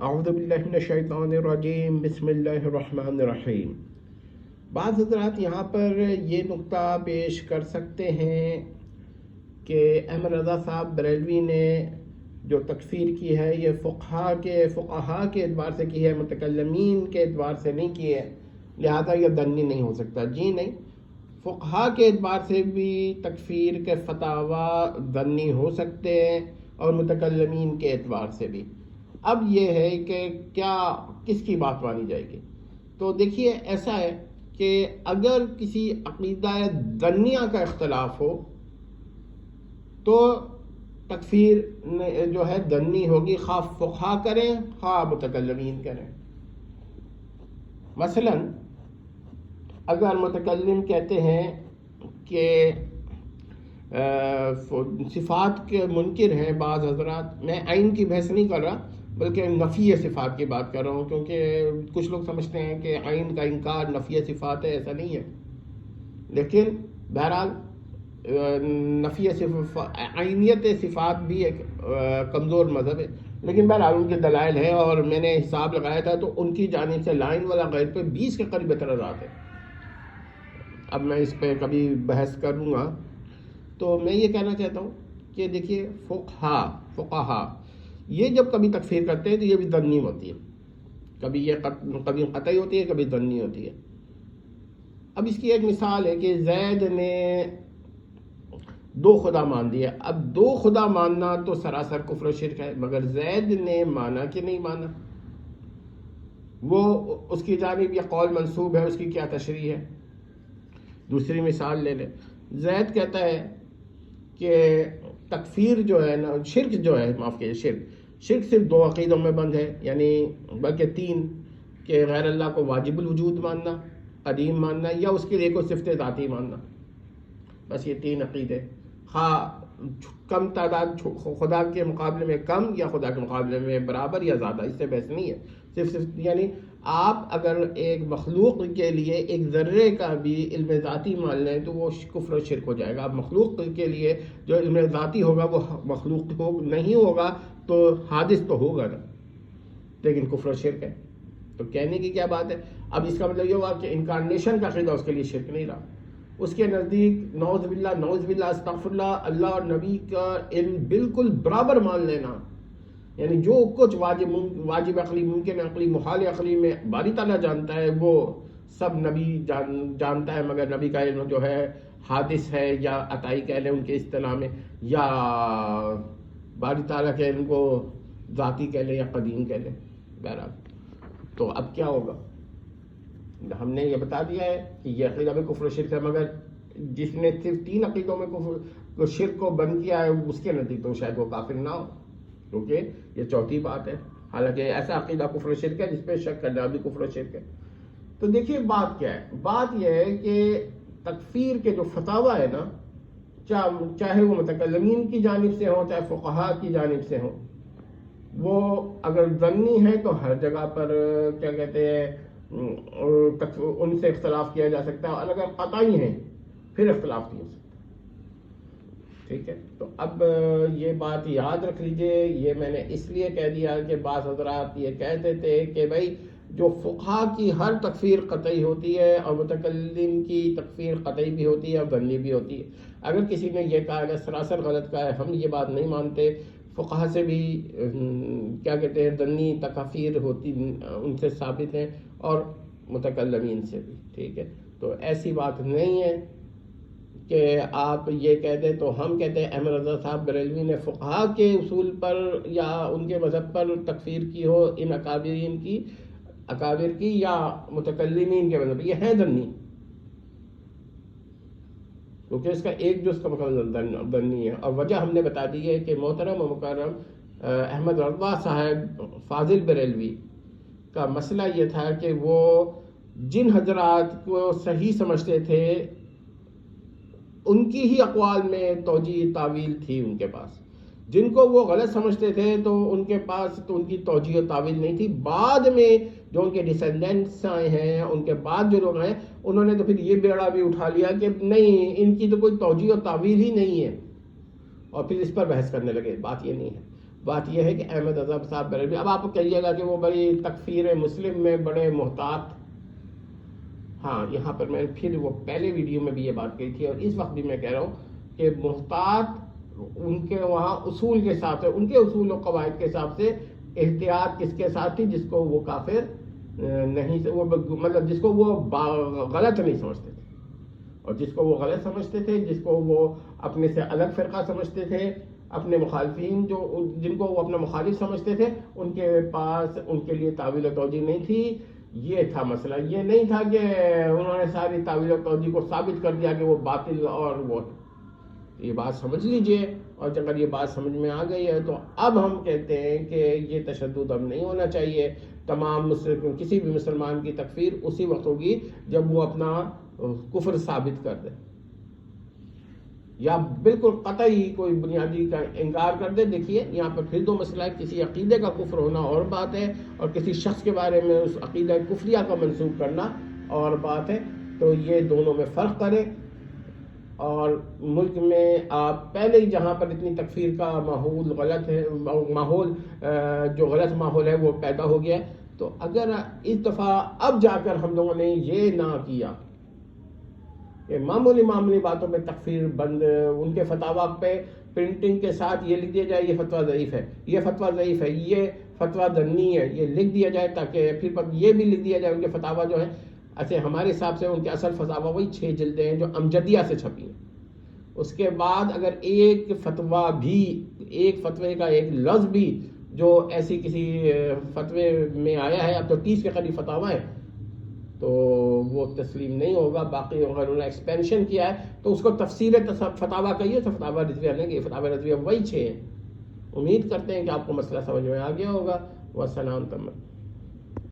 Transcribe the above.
اعوذ باللہ من الشیطان الرجیم، بسم اللہ الرحمن الرحیم۔ بعض حضرات یہاں پر یہ نقطہ پیش کر سکتے ہیں کہ احمد رضا صاحب بریلوی نے جو تکفیر کی ہے یہ فقہا کے اعتبار سے کی ہے، متکلمین کے اعتبار سے نہیں کی ہے، لہذا یہ دنی نہیں ہو سکتا۔ جی نہیں، فقہا کے اعتبار سے بھی تکفیر کے فتاوی دنی ہو سکتے ہیں اور متکلمین کے اعتبار سے بھی۔ اب یہ ہے کہ کیا کس کی بات مانی جائے گی؟ تو دیکھیے ایسا ہے کہ اگر کسی عقیدہ دنیہ کا اختلاف ہو تو تکفیر جو ہے دنی ہوگی، خواہ فقہا کریں خواہ متکلمین کریں۔ مثلا اگر متکلم کہتے ہیں کہ صفات کے منکر ہیں بعض حضرات، میں عین کی بحث نہیں کر رہا بلکہ نفی صفات کی بات کر رہا ہوں، کیونکہ کچھ لوگ سمجھتے ہیں کہ عین کا انکار نفی صفات ہے، ایسا نہیں ہے۔ لیکن بہرحال نفی عینیت صفات بھی ایک کمزور مذہب ہے، لیکن بہرحال ان کے دلائل ہیں اور میں نے حساب لگایا تھا تو ان کی جانب سے لائن والا غیر پہ 20 کے قریب اعتراضات ہیں۔ اب میں اس پہ کبھی بحث کروں گا۔ تو میں یہ کہنا چاہتا ہوں کہ دیکھیے فقہا یہ جب کبھی تکفیر کرتے ہیں تو یہ بھی دنی ہوتی ہے، کبھی قطعی ہوتی ہے، کبھی دنی ہوتی ہے۔ اب اس کی ایک مثال ہے کہ زید نے 2 خدا مان دیا۔ اب 2 خدا ماننا تو سراسر کفر و شرک ہے، مگر زید نے مانا کہ نہیں مانا، وہ اس کی جانب یہ قول منسوب ہے، اس کی کیا تشریح ہے؟ دوسری مثال لے لیں، زید کہتا ہے کہ تکفیر جو ہے نا، شرک جو ہے، معاف کیجیے، شرک صرف 2 عقیدوں میں بند ہے، یعنی بلکہ 3، کہ غیر اللہ کو واجب الوجود ماننا، قدیم ماننا، یا اس کے لیے کوئی صفت ذاتی ماننا۔ بس یہ 3 عقیدے، خواہ کم تعداد خدا کے مقابلے میں کم یا خدا کے مقابلے میں برابر یا زیادہ، اس سے بحث نہیں ہے۔ صرف یعنی آپ اگر ایک مخلوق کے لیے ایک ذرے کا بھی علم ذاتی مان لیں تو وہ کفر و شرک ہو جائے گا۔ اب مخلوق کے لیے جو علم ذاتی ہوگا وہ مخلوق نہیں ہوگا تو حادث تو ہوگا نا، لیکن کفر و شرک ہے۔ تو کہنے کی کیا بات ہے؟ اب اس کا مطلب یہ ہوا کہ انکارنیشن کا عقیدہ اس کے لیے شرک نہیں رہا، اس کے نزدیک نعوذ باللہ استغفر اللہ، اللہ اور نبی کا علم بالکل برابر مان لینا، یعنی جو کچھ واجب عقلی، ممکن عقلی، محال عقلی میں باری تعالیٰ جانتا ہے وہ سب نبی جانتا ہے، مگر نبی کا علم جو ہے حادث ہے، یا عطائی کہہ لیں ان کے اصطلاح میں، یا باری تعالیٰ کے علم کو ذاتی کہہ لیں یا قدیم کہہ لیں۔ بہرحال تو اب کیا ہوگا؟ ہم نے یہ بتا دیا ہے کہ یہ عقیدہ میں کفر و شرک ہے، مگر جس نے صرف 3 عقیدوں میں کفر شرک کو بند کیا ہے اس کے نزدیک تو شاید وہ کافر نہ ہو، کیونکہ یہ چوتھی بات ہے۔ حالانکہ ایسا عقیدہ کفر و شرک ہے جس پہ شک کرنا بھی کفر و شرک ہے۔ تو دیکھیے بات کیا ہے؟ بات یہ ہے کہ تکفیر کے جو فتاوی ہے نا، چاہے وہ متکلمین کی جانب سے ہوں چاہے فقہا کی جانب سے ہوں، وہ اگر ظنی ہے تو ہر جگہ پر کیا کہتے ہیں ان سے اختلاف کیا جا سکتا ہے، اور اگر قطعی ہیں پھر اختلاف نہیں ہو سکتا۔ ٹھیک ہے، تو اب یہ بات یاد رکھ لیجئے۔ یہ میں نے اس لیے کہہ دیا کہ بعض حضرات یہ کہتے تھے کہ بھائی جو فقہا کی ہر تکفیر قطعی ہوتی ہے اور متکلم کی تکفیر قطعی بھی ہوتی ہے اور ظنی بھی ہوتی ہے۔ اگر کسی نے یہ کہا ہے سراسر غلط کہا ہے، ہم یہ بات نہیں مانتے، فقہا سے بھی کیا کہتے ہیں ظنی تکفیر ہوتی، ان سے ثابت ہیں، اور متکلمین سے بھی، ٹھیک ہے۔ تو ایسی بات نہیں ہے کہ آپ یہ کہہ دیں۔ تو ہم کہتے ہیں احمد رضا صاحب بریلوی نے فقہا کے اصول پر یا ان کے مذہب پر تکفیر کی ہو، ان اکابر کی یا متکلمین کے مذہب، یہ ہے ظنی، کیونکہ اس کا ایک جز کا مکمل ظنی ہے۔ اور وجہ ہم نے بتا دی ہے کہ محترم و مکرم احمد رضا صاحب فاضل بریلوی کا مسئلہ یہ تھا کہ وہ جن حضرات کو صحیح سمجھتے تھے ان کی ہی اقوال میں توجیہ تعویل تھی ان کے پاس، جن کو وہ غلط سمجھتے تھے تو ان کے پاس تو ان کی توجیہ و تعویل نہیں تھی۔ بعد میں جو ان کے ڈسینڈنٹس آئے ہیں، ان کے بعد جو لوگ ہیں، انہوں نے تو پھر یہ بیڑا بھی اٹھا لیا کہ نہیں، ان کی تو کوئی توجیہ و تعویل ہی نہیں ہے، اور پھر اس پر بحث کرنے لگے۔ بات یہ نہیں ہے، بات یہ ہے کہ احمد اظہر صاحب بریلوی، اب آپ کہیے گا کہ وہ بڑی تکفیر مسلم میں بڑے محتاط، ہاں یہاں پر میں پھر وہ پہلے ویڈیو میں بھی یہ بات کہی تھی اور اس وقت بھی میں کہہ رہا ہوں کہ محتاط ان کے وہاں اصول کے حساب سے، ان کے اصول و قواعد کے حساب سے احتیاط کس کے ساتھ تھی؟ جس کو وہ کافر نہیں، وہ مطلب جس کو وہ غلط نہیں سمجھتے تھے، اور جس کو وہ غلط سمجھتے تھے، جس کو وہ اپنے سے الگ فرقہ سمجھتے تھے، اپنے مخالفین جن کو وہ اپنا مخالف سمجھتے تھے، ان کے پاس ان کے لیے تعویل و توجیہ نہیں تھی. یہ تھا مسئلہ. یہ نہیں تھا کہ انہوں نے ساری تعویل و توجیہ کو ثابت کر دیا کہ وہ باطل اور وہ. یہ بات سمجھ لیجئے، اور اگر یہ بات سمجھ میں آ گئی ہے تو اب ہم کہتے ہیں کہ یہ تشدد اب نہیں ہونا چاہیے. تمام کسی بھی مسلمان کی تکفیر اسی وقت ہوگی جب وہ اپنا کفر ثابت کر دے یا بالکل قطعی کوئی بنیادی کا انکار کر دے. دیکھیے یہاں پر پھر دو مسئلہ ہے، کسی عقیدے کا کفر ہونا اور بات ہے، اور کسی شخص کے بارے میں اس عقیدہ کفریہ کا منسوب کرنا اور بات ہے. تو یہ دونوں میں فرق کریں. اور ملک میں آپ پہلے ہی جہاں پر اتنی تکفیر کا ماحول غلط ہے، ماحول جو غلط ماحول ہے وہ پیدا ہو گیا ہے، تو اگر اس دفعہ اب جا کر ہم لوگوں نے یہ نہ کیا کہ معمولی باتوں میں تکفیر بند، ان کے فتاوا پہ پرنٹنگ کے ساتھ یہ لکھ دیا جائے یہ فتویٰ ضعیف ہے، یہ فتویٰ ضعیف ہے، یہ فتویٰ دنی ہے، یہ لکھ دیا جائے، تاکہ پھر یہ بھی لکھ دیا جائے ان کے فتاوا جو ہے. ایسے ہمارے حساب سے ان کے اصل فتاوا وہی 6 جلدیں ہیں جو امجدیہ سے چھپی ہیں. اس کے بعد اگر ایک فتویٰ بھی، ایک فتوے کا ایک لفظ بھی جو ایسی کسی فتوے میں آیا ہے، اب تو 30 کے قریب فتاوا ہے، تو وہ تسلیم نہیں ہوگا. باقی اگر انہوں نے ایکسپینشن کیا ہے تو اس کو تفسیر فتاوا کہیے، تو فتاوا رضویہ نہیں کہ فتاوا رضویہ وہی 6 ہیں. امید کرتے ہیں کہ آپ کو مسئلہ سمجھ میں آ گیا ہوگا. والسلام تمام.